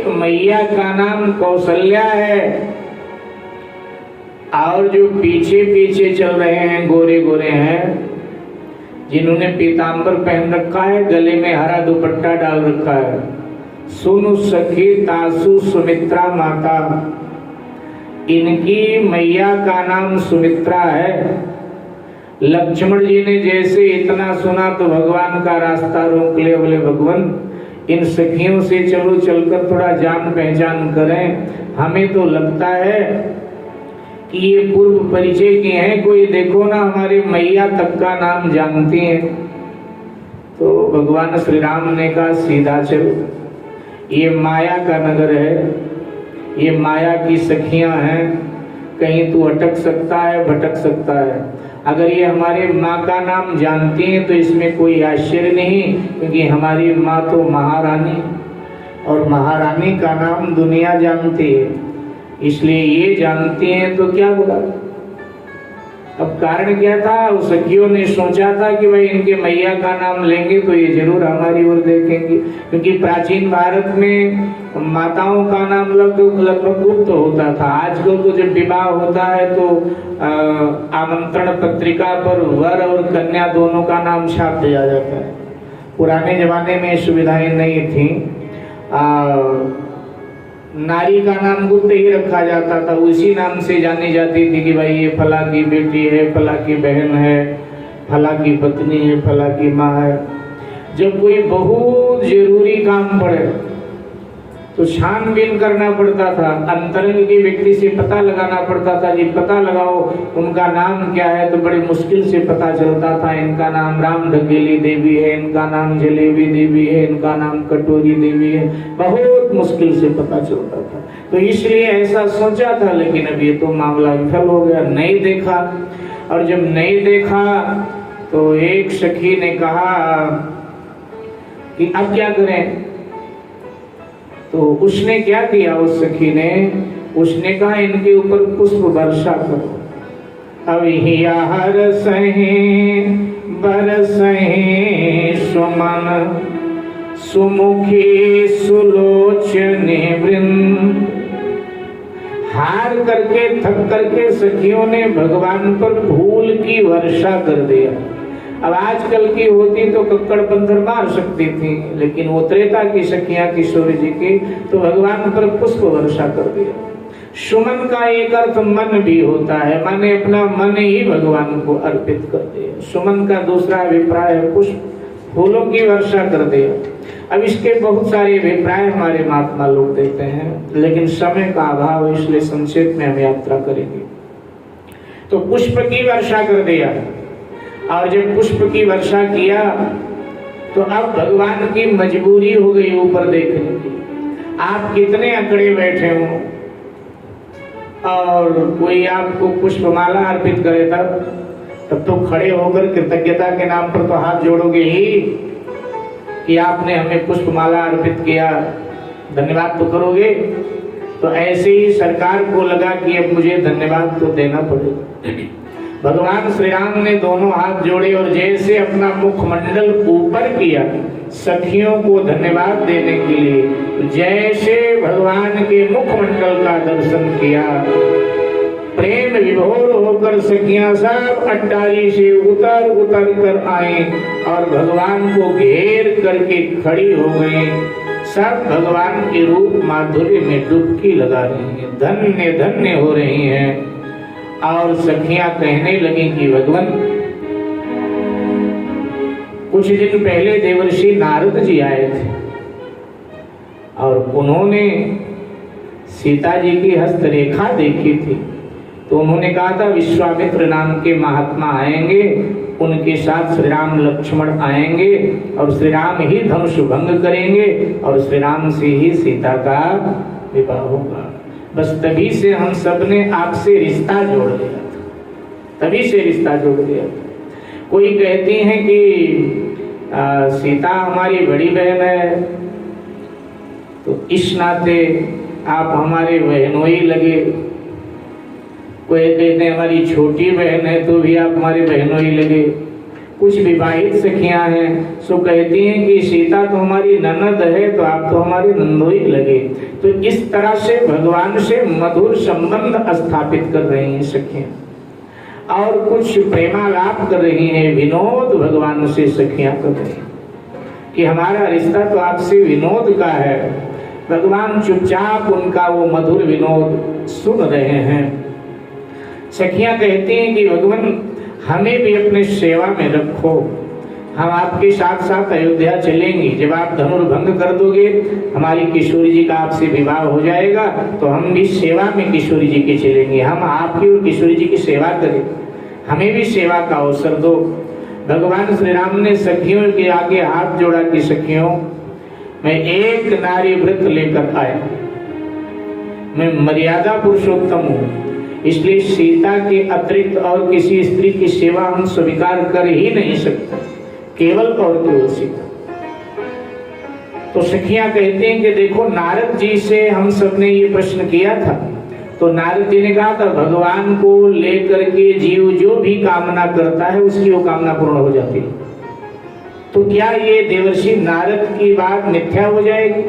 मैया का नाम कौशल्या है, और जो पीछे पीछे चल रहे हैं गोरे गोरे हैं, जिन्होंने पीतांबर पहन रखा है, गले में हरा दुपट्टा डाल रखा है, सुनु सखी तासु सुमित्रा माता, इनकी मैया का नाम सुमित्रा है। लक्ष्मण जी ने जैसे इतना सुना तो भगवान का रास्ता रोक ले, बोले भगवान इन सखियों से चलो चलकर थोड़ा जान पहचान करें, हमें तो लगता है कि ये पूर्व परिचय के हैं, कोई देखो ना हमारे मैया तक का नाम जानती हैं। तो भगवान श्री राम ने कहा सीधा चलो, ये माया का नगर है, ये माया की सखियां हैं, कहीं तू अटक सकता है, भटक सकता है। अगर ये हमारे माँ का नाम जानती हैं तो इसमें कोई आश्चर्य नहीं, क्योंकि हमारी माँ तो महारानी, और महारानी का नाम दुनिया जानती है, इसलिए ये जानती हैं तो क्या बुरा। अब कारण क्या था, उस सखियों ने सोचा था कि भाई इनके मैया का नाम लेंगे तो ये जरूर हमारी ओर देखेंगे, क्योंकि प्राचीन भारत में माताओं का नाम लगभग गुप्त होता था। आजकल तो जब विवाह होता है तो आमंत्रण पत्रिका पर वर और कन्या दोनों का नाम छाप दिया जाता है। पुराने जमाने में सुविधाएं नहीं थी, नारी का नाम गुप्त ही रखा जाता था, उसी नाम से जानी जाती थी कि भाई ये फला की बेटी है, फला की बहन है, फला की पत्नी है, फला की माँ है। जब कोई बहुत जरूरी काम पड़े तो छानबीन करना पड़ता था, अंतरंग के व्यक्ति से पता लगाना पड़ता था, जी पता लगाओ उनका नाम क्या है, तो बड़ी मुश्किल से पता चलता था। इनका नाम राम ढकेली देवी है, इनका नाम जलेबी देवी है, इनका नाम कटोरी देवी है, बहुत मुश्किल से पता चलता था। तो इसलिए ऐसा सोचा था, लेकिन अब ये तो मामला विफल हो गया, नहीं देखा। और जब नहीं देखा तो एक सखी ने कहा कि अब क्या करें। तो उसने क्या किया, उस सखी ने, उसने कहा इनके ऊपर पुष्प वर्षा करो। अब हर सहे बरसहे सुमन सुमुखी सुलोचने वृंद। हार करके थक करके सखियों ने भगवान पर फूल की वर्षा कर दिया। अब आजकल की होती तो कक्कड़ पत्थर मार सकती थी, लेकिन वो त्रेता की सखियां किशोर जी की, तो भगवान पर पुष्प वर्षा कर दिया। सुमन का एक अर्थ मन भी होता है, माने अपना मन ही भगवान को अर्पित कर दिया। सुमन का दूसरा अभिप्राय है पुष्प, फूलों की वर्षा कर दिया। अब इसके बहुत सारे अभिप्राय हमारे महात्मा लोग देते हैं, लेकिन समय का अभाव है, इसलिए संक्षेप में हम यात्रा करेंगे। तो पुष्प की वर्षा कर दिया, और जब पुष्प की वर्षा किया तो अब भगवान की मजबूरी हो गई ऊपर देखने की। आप कितने अकड़े बैठे हो और कोई आपको पुष्पमाला अर्पित करे, तब तो खड़े होकर कृतज्ञता के नाम पर तो हाथ जोड़ोगे ही कि आपने हमें पुष्पमाला अर्पित किया, धन्यवाद तो करोगे। तो ऐसे ही सरकार को लगा कि अब मुझे धन्यवाद तो देना पड़ेगा। भगवान श्री राम ने दोनों हाथ जोड़े और जैसे अपना मुखमंडल ऊपर किया सखियों को धन्यवाद देने के लिए, जैसे भगवान के मुखमंडल का दर्शन किया, प्रेम विभोर होकर सखियां सब अट्टारी से उतर उतर कर आई और भगवान को घेर करके खड़ी हो गई। सब भगवान के रूप माधुर्य में डुबकी लगा रही हैं, धन्य धन्य हो रही हैं। और सखियां कहने लगी कि भगवान, कुछ दिन पहले देवर्षि नारद जी आए थे और उन्होंने सीता जी की हस्तरेखा देखी थी, तो उन्होंने कहा था विश्वामित्र नाम के महात्मा आएंगे, उनके साथ श्री राम लक्ष्मण आएंगे और श्री राम ही धनुष भंग करेंगे और श्री राम से ही सीता का विवाह होगा। बस तभी से हम सब ने आपसे रिश्ता जोड़ लिया था, तभी से रिश्ता जोड़ लिया। कोई कहती हैं कि सीता हमारी बड़ी बहन है, तो इस नाते आप हमारे बहनोई लगे। कोई कहते हैं हमारी छोटी बहन है, तो भी आप हमारे बहनोई लगे। कुछ विवाहित सखियां हैं, सो कहती हैं कि सीता तो हमारी ननद है, तो आप तो हमारी नंदोई लगे। तो इस तरह से भगवान से मधुर संबंध स्थापित कर रही हैं सखियां, और कुछ प्रेमालाप कर रही हैं, विनोद भगवान से सखियां कर रही हैं कि हमारा रिश्ता तो आपसे विनोद का है। भगवान चुपचाप उनका वो मधुर विनोद सुन रहे हैं। सखियां कहती हैं कि भगवान हमें भी अपने सेवा में रखो, हम आपके साथ साथ अयोध्या चलेंगे। जब आप धनुर्भंग कर दोगे, हमारी किशोरी जी का आपसे विवाह हो जाएगा, तो हम भी सेवा में किशोरी जी के चलेंगे, हम आपकी और किशोरी जी की सेवा करें, हमें भी सेवा का अवसर दो। भगवान श्री राम ने सखियों के आगे हाथ जोड़ा कि सखियों, मैं एक नारी व्रत लेकर आया, मैं मर्यादा पुरुषोत्तम हूँ, इसलिए सीता के अतिरिक्त और किसी स्त्री की सेवा हम स्वीकार कर ही नहीं सकते, केवल और केवल सीता। तो सखियां कहते हैं कि देखो, नारद जी से हम सबने ये प्रश्न किया था, तो नारद जी ने कहा था भगवान को लेकर के जीव जो भी कामना करता है उसकी वो कामना पूर्ण हो जाती है। तो क्या ये देवर्षि नारद की बात मिथ्या हो जाएगी?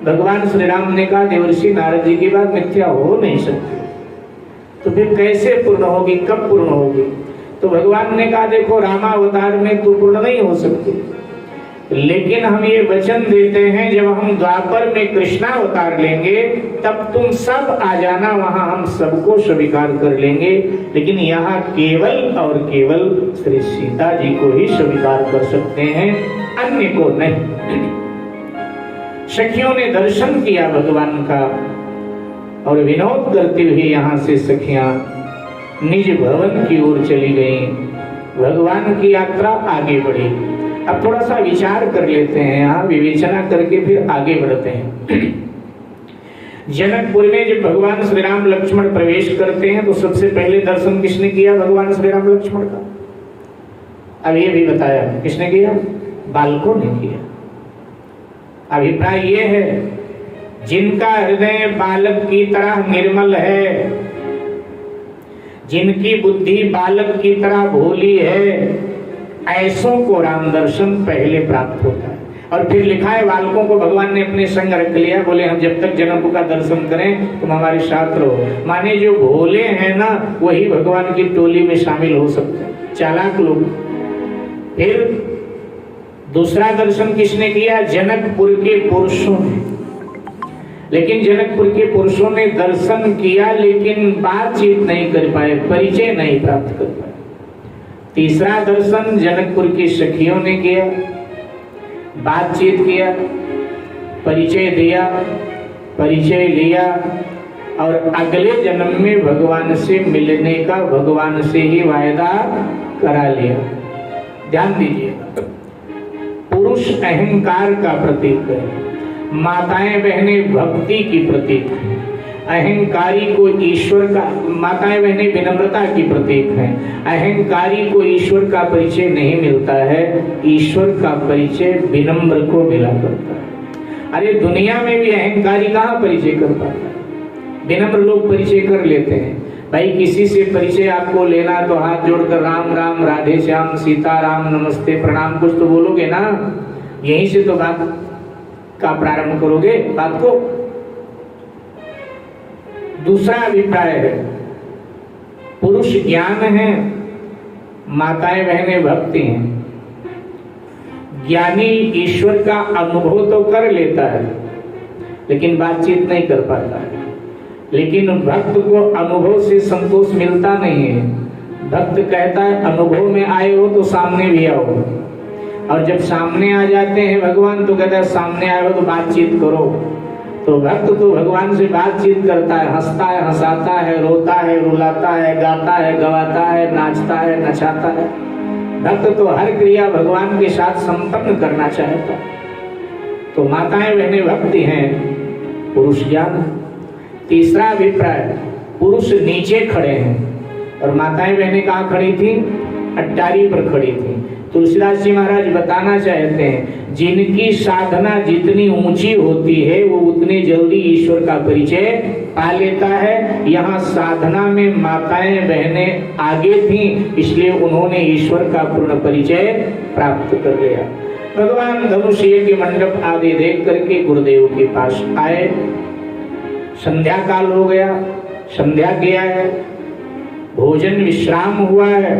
भगवान श्री राम ने कहा देवर्षि नारद जी की बात मिथ्या हो नहीं सकती, तो फिर कैसे पूर्ण होगी, कब पूर्ण होगी? तो भगवान ने कहा देखो, रामावतार में तो पूर्ण नहीं हो सकती, लेकिन हम ये वचन देते हैं जब हम द्वापर में कृष्णावतार लेंगे तब तुम सब आ जाना, वहां हम सबको स्वीकार कर लेंगे, लेकिन यहाँ केवल और केवल श्री सीता जी को ही स्वीकार कर सकते हैं, अन्य को नहीं। सखियों ने दर्शन किया भगवान का और विनोद करते हुए यहाँ से सखियां निज भवन की ओर चली गईं। भगवान की यात्रा आगे बढ़ी। अब थोड़ा सा विचार कर लेते हैं, यहाँ विवेचना करके फिर आगे बढ़ते हैं। जनकपुर में जब भगवान श्री राम लक्ष्मण प्रवेश करते हैं तो सबसे पहले दर्शन किसने किया भगवान श्री राम लक्ष्मण का? अब ये भी बताया किसने किया? बालकों ने किया। अभिप्राय ये है, जिनका हृदय बालक की तरह निर्मल है, जिनकी बुद्धि बालक की तरह भोली है, ऐसों को राम दर्शन पहले प्राप्त होता है। और फिर लिखा है बालकों को भगवान ने अपने संग रख लिया, बोले हम जब तक जनक का दर्शन करें तुम हमारे साथ रहो। माने जो भोले हैं ना, वही भगवान की टोली में शामिल हो सकते हैं, चालाक लोग। फिर दूसरा दर्शन किसने किया? जनकपुर के पुरुषों ने। लेकिन जनकपुर के पुरुषों ने दर्शन किया लेकिन बातचीत नहीं कर पाए, परिचय नहीं प्राप्त कर पाए। तीसरा दर्शन जनकपुर की सखियों ने किया, बातचीत किया, परिचय दिया, परिचय लिया और अगले जन्म में भगवान से मिलने का भगवान से ही वायदा करा लिया। ध्यान दीजिएगा, पुरुष अहंकार का प्रतीक है, माताएं बहनें भक्ति की प्रतीक है, अहंकारी को ईश्वर का, माताएं बहनें विनम्रता की प्रतीक है। अहंकारी को ईश्वर का परिचय नहीं मिलता है, ईश्वर का परिचय विनम्र को मिला करता है। अरे दुनिया में भी अहंकारी कहाँ परिचय कर पाता है? विनम्र लोग परिचय कर लेते हैं। भाई किसी से परिचय आपको लेना तो हाथ जोड़कर राम राम, राधे श्याम, सीता राम, नमस्ते, प्रणाम, कुछ तो बोलोगे ना, यहीं से तो बात का प्रारंभ करोगे बात को। दूसरा अभिप्राय है, पुरुष ज्ञान है, माताएं बहनें भक्ति हैं। ज्ञानी ईश्वर का अनुभव तो कर लेता है लेकिन बातचीत नहीं कर पाता है। लेकिन भक्त को अनुभव से संतोष मिलता नहीं है। भक्त कहता है अनुभव में आए हो तो सामने भी आओ, और जब सामने आ जाते हैं भगवान तो कहता है सामने आए हो तो बातचीत करो। तो भक्त तो भगवान से बातचीत करता है, हंसता है, हंसाता है, रोता है, रुलाता है, गाता है, गवाता है, नाचता है, नचाता है। भक्त तो हर क्रिया भगवान के साथ संपन्न करना चाहता है। तो माताएं बहनें भक्ति हैं, पुरुष ज्ञान। तीसरा अभिप्राय, पुरुष नीचे खड़े हैं और माताएं बहनें कहाँ खड़ी थी? अट्टारी पर खड़ी थी। तुलसीदास जी महाराज बताना चाहते हैं, जिनकी साधना जितनी ऊंची होती है वो उतने जल्दी ईश्वर का परिचय पा लेता है। यहाँ साधना में माताएं बहनें आगे थीं, इसलिए उन्होंने ईश्वर का पूर्ण परिचय प्राप्त कर लिया। भगवान धनुषीय के मंडप आदि देख करके गुरुदेव के पास आए। संध्या काल हो गया, संध्या किया है, भोजन विश्राम हुआ है।